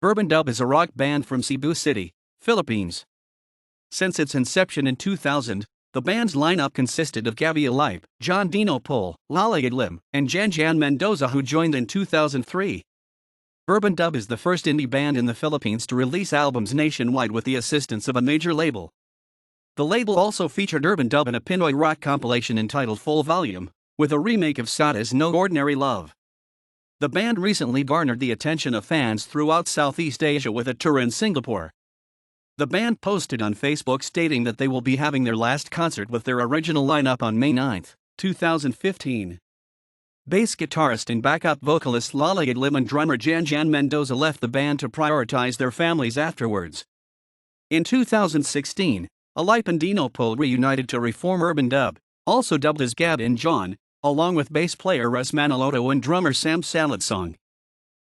Urbandub is a rock band from Cebu City, Philippines. Since its inception in 2000, the band's lineup consisted of Gabby Alipe, John Dino Pol, Lala Idlim, and Jan Mendoza, who joined in 2003. Urbandub is the first indie band in the Philippines to release albums nationwide with the assistance of a major label. The label also featured Urbandub in a Pinoy rock compilation entitled Full Volume, with a remake of Sada's No Ordinary Love. The band recently garnered the attention of fans throughout Southeast Asia with a tour in Singapore. The band posted on Facebook stating that they will be having their last concert with their original lineup on May 9, 2015. Bass guitarist and backup vocalist Lala Idlim and drummer Jan Mendoza left the band to prioritize their families afterwards. In 2016, Alipe and Dino Pol reunited to reform Urbandub, also dubbed as Gab and John, along with bass player Russ Manaloto and drummer Sam Saladsong.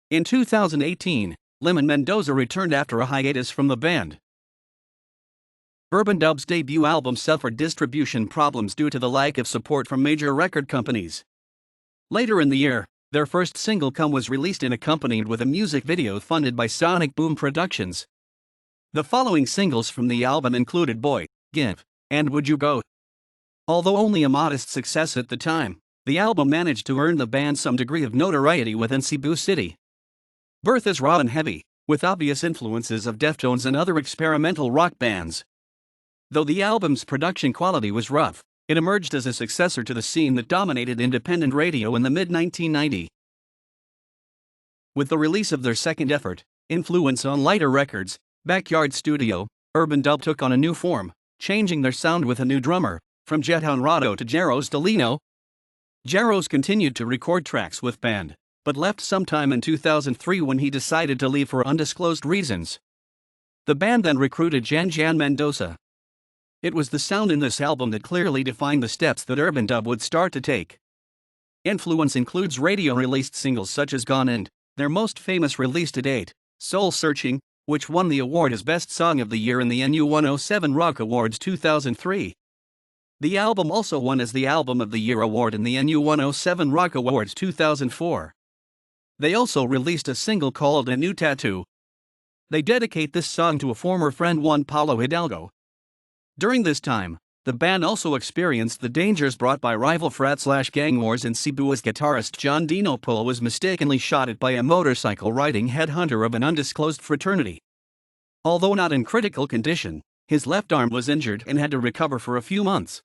In 2018, Lim and Mendoza returned after a hiatus from the band. Urbandub's debut album suffered distribution problems due to the lack of support from major record companies. Later in the year, their first single Come was released and accompanied with a music video funded by Sonic Boom Productions. The following singles from the album included Boy, Give, and Would You Go? Although only a modest success at the time, the album managed to earn the band some degree of notoriety within Cebu City. Birth is raw and heavy, with obvious influences of Deftones and other experimental rock bands. Though the album's production quality was rough, it emerged as a successor to the scene that dominated independent radio in the mid-1990s. With the release of their second effort, Influence on Lighter Records, Backyard Studio, Urbandub took on a new form, changing their sound with a new drummer, from Jet Honrado to Jaros Delino. Jaros continued to record tracks with band, but left sometime in 2003 when he decided to leave for undisclosed reasons. The band then recruited Jan Mendoza. It was the sound in this album that clearly defined the steps that Urbandub would start to take. Influence includes radio-released singles such as Gone and, their most famous release to date, Soul Searching, which won the award as Best Song of the Year in the NU107 Rock Awards 2003. The album also won as the Album of the Year award in the NU107 Rock Awards 2004. They also released a single called A New Tattoo. They dedicate this song to a former friend, Juan Paulo Hidalgo. During this time, the band also experienced the dangers brought by rival frat/gang wars in Cebu as guitarist John Dino Pol was mistakenly shot at by a motorcycle-riding headhunter of an undisclosed fraternity. Although not in critical condition, his left arm was injured and had to recover for a few months.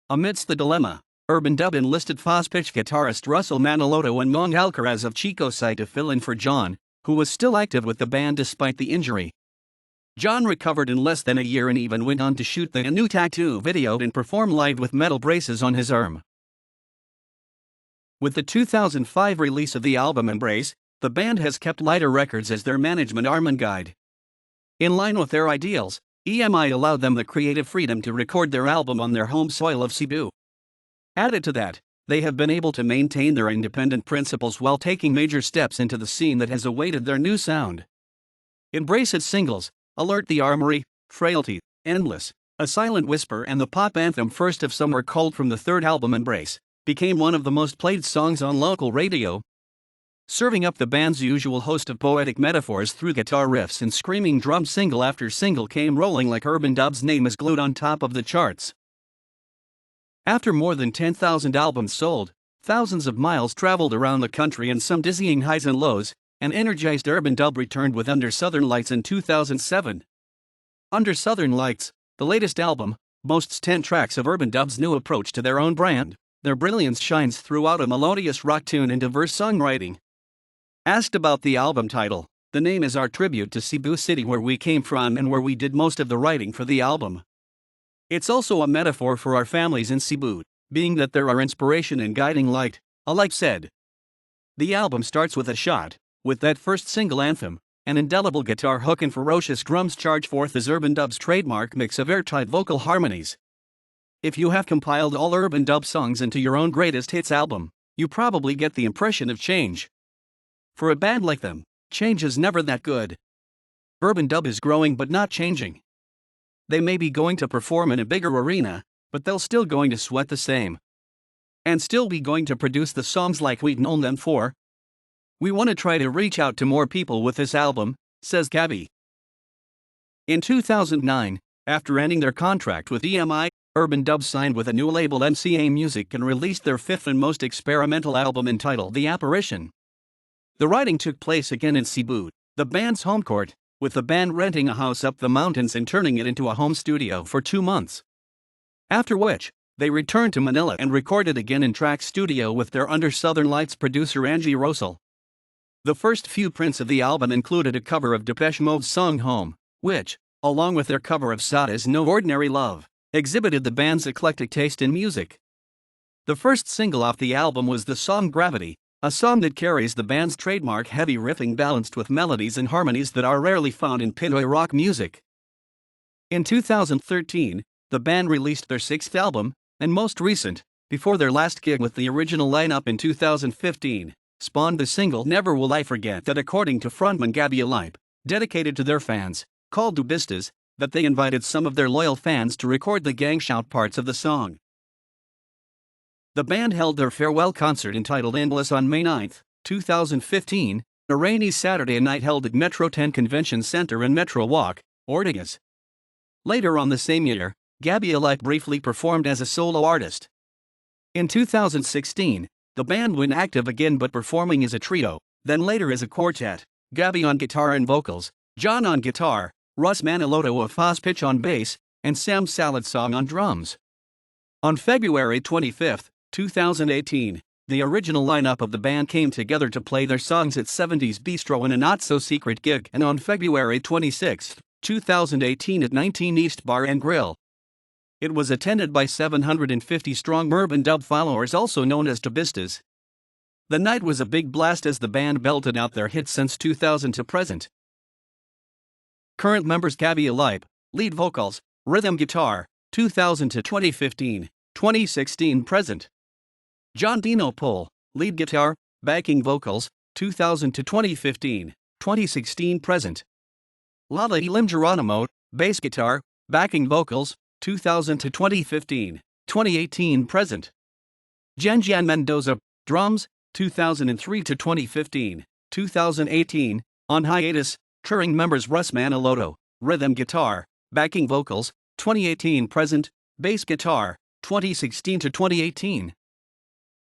Amidst the dilemma, Urbandub enlisted Fozpitch guitarist Russell Manaloto and Mong Alcaraz of Chico Sai to fill in for John, who was still active with the band despite the injury. John recovered in less than a year and even went on to shoot the A New Tattoo video and perform live with metal braces on his arm. With the 2005 release of the album Embrace, the band has kept Lighter Records as their management arm and guide. In line with their ideals, EMI allowed them the creative freedom to record their album on their home soil of Cebu. Added to that, they have been able to maintain their independent principles while taking major steps into the scene that has awaited their new sound. Embrace its singles, Alert the Armory, Frailty, Endless, A Silent Whisper and the pop anthem First of Some were culled from the third album Embrace, became one of the most played songs on local radio. Serving up the band's usual host of poetic metaphors through guitar riffs and screaming drums, single after single came rolling like Urbandub's name is glued on top of the charts. After more than 10,000 albums sold, thousands of miles traveled around the country and some dizzying highs and lows, an energized Urbandub returned with Under Southern Lights in 2007. Under Southern Lights, the latest album, boasts 10 tracks of Urbandub's new approach to their own brand. Their brilliance shines throughout a melodious rock tune and diverse songwriting. Asked about the album title, the name is our tribute to Cebu City, where we came from and where we did most of the writing for the album. It's also a metaphor for our families in Cebu, being that they're our inspiration and guiding light, Alipe said. The album starts with a shot, with that first single Anthem, an indelible guitar hook and ferocious drums charge forth as Urbandub's trademark mix of airtight vocal harmonies. If you have compiled all Urbandub songs into your own greatest hits album, you probably get the impression of change. For a band like them, change is never that good. Urbandub is growing but not changing. They may be going to perform in a bigger arena, but they'll still going to sweat the same. And still be going to produce the songs like we've known them for. We want to try to reach out to more people with this album, says Gabby. In 2009, after ending their contract with EMI, Urbandub signed with a new label MCA Music and released their fifth and most experimental album entitled The Apparition. The writing took place again in Cebu, the band's home court, with the band renting a house up the mountains and turning it into a home studio for 2 months. After which, they returned to Manila and recorded again in Track Studio with their Under Southern Lights producer Angie Rosal. The first few prints of the album included a cover of Depeche Mode's song Home, which, along with their cover of Sada's No Ordinary Love, exhibited the band's eclectic taste in music. The first single off the album was the song Gravity, a song that carries the band's trademark heavy riffing balanced with melodies and harmonies that are rarely found in Pinoy rock music. In 2013, the band released their sixth album, and most recent, before their last gig with the original lineup in 2015, spawned the single Never Will I Forget that, according to frontman Gabby Alipe, dedicated to their fans, called Dubistas, that they invited some of their loyal fans to record the gang shout parts of the song. The band held their farewell concert entitled Endless on May 9, 2015, a rainy Saturday night held at Metro 10 Convention Center in Metro Walk, Ortigas. Later on the same year, Gabby Alipe briefly performed as a solo artist. In 2016, the band went active again but performing as a trio, then later as a quartet, Gabby on guitar and vocals, John on guitar, Russ Manaloto of Fast Pitch on bass, and Sam Saladsong on drums. On February 25, 2018, the original lineup of the band came together to play their songs at 70s Bistro in a not-so-secret gig, and on February 26, 2018 at 19 East Bar and Grill. It was attended by 750-strong Urbandub followers, also known as Dubistas. The night was a big blast as the band belted out their hits since 2000 to present. Current members: Gabby Alipe, lead vocals, rhythm guitar, 2000 to 2015, 2016 present. John Dino Pole, lead guitar, backing vocals, 2000 to 2015, 2016 present. Lala Elim Geronimo, bass guitar, backing vocals, 2000 to 2015, 2018 present. Jan Mendoza, drums, 2003 to 2015, 2018, on hiatus. Touring members: Russ Manaloto, rhythm guitar, backing vocals, 2018 present, bass guitar, 2016 to 2018.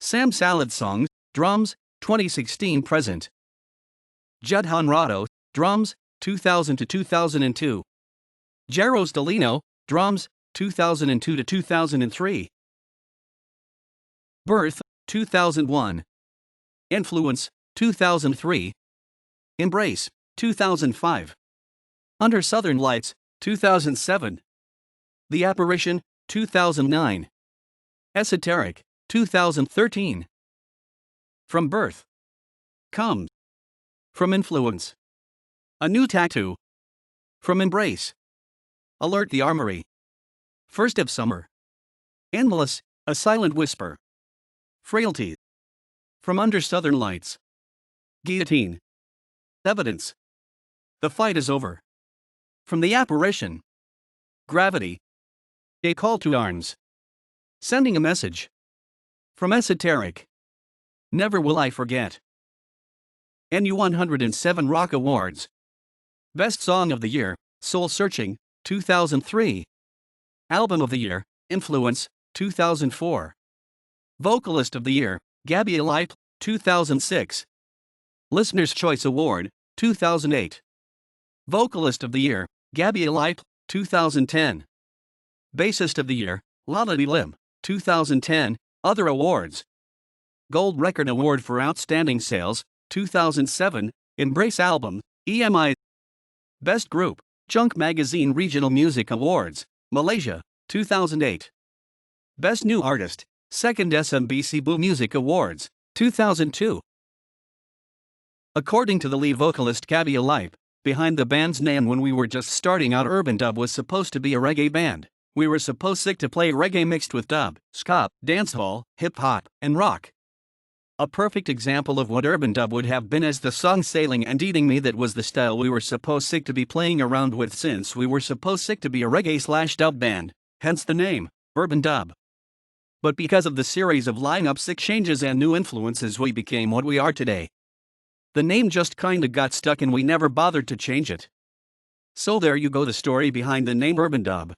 Sam Saladsong, drums, 2016 present. Judd Honrado, drums, 2000 to 2002. Jaros Delino, drums, 2002 to 2003. Birth, 2001. Influence, 2003. Embrace, 2005. Under Southern Lights, 2007. The Apparition, 2009. Esoteric, 2013. From Birth comes. From Influence, a new tattoo. From Embrace, Alert the Armory. First of Summer, Endless, a silent whisper. Frailty. From Under Southern Lights, Guillotine. Evidence. The fight is over. From The Apparition, Gravity. A call to arms. Sending a message. From Esoteric, Never Will I Forget. NU 107 Rock Awards. Best Song of the Year, Soul Searching, 2003. Album of the Year, Influence, 2004. Vocalist of the Year, Gabby Alipe, 2006. Listener's Choice Award, 2008. Vocalist of the Year, Gabby Alipe, 2010. Bassist of the Year, Lala Elim, 2010. Other awards: Gold Record Award for Outstanding Sales, 2007, Embrace Album, EMI. Best Group, Junk Magazine Regional Music Awards, Malaysia, 2008. Best New Artist, 2nd SMB Cebu Music Awards, 2002. According to the lead vocalist Gabby Alipe, behind the band's name when we were just starting out, Urbandub was supposed to be a reggae band. We were supposed to play reggae mixed with dub, ska, dancehall, hip-hop, and rock. A perfect example of what Urbandub would have been, as the song Sailing and Eating Me, that was the style we were supposed to be playing around with, since we were supposed to be a reggae/dub band, hence the name, Urbandub. But because of the series of lineup changes and new influences, we became what we are today. The name just kinda got stuck and we never bothered to change it. So there you go, the story behind the name Urbandub.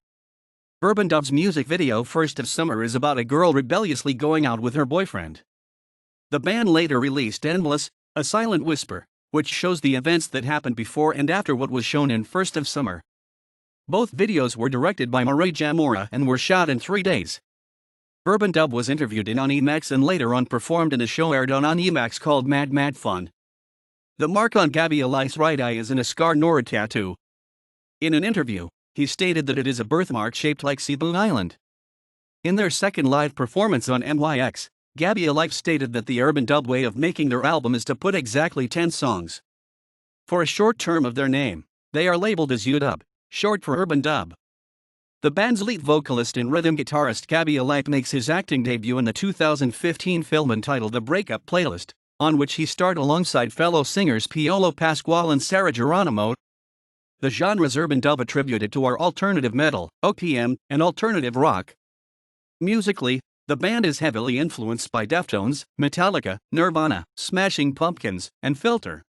Urbandub's music video First of Summer is about a girl rebelliously going out with her boyfriend. The band later released Endless, a silent whisper, which shows the events that happened before and after what was shown in First of Summer. Both videos were directed by Murray Jamora and were shot in 3 days. Urbandub was interviewed on Emax and later on performed in a show aired on Emax called Mad Mad Fun. The mark on Gabby Elife's right eye isn't a scar nor a tattoo. In an interview, he stated that it is a birthmark shaped like Cebu Island. In their second live performance on MYX, Gabby Elife stated that the Urbandub way of making their album is to put exactly 10 songs. For a short term of their name, they are labeled as UDub, short for Urbandub. The band's lead vocalist and rhythm guitarist Gabby Elife makes his acting debut in the 2015 film entitled The Breakup Playlist, on which he starred alongside fellow singers Piolo Pascual and Sarah Geronimo. The genres Urbandub attributed to are alternative metal, OPM, and alternative rock. Musically, the band is heavily influenced by Deftones, Metallica, Nirvana, Smashing Pumpkins, and Filter.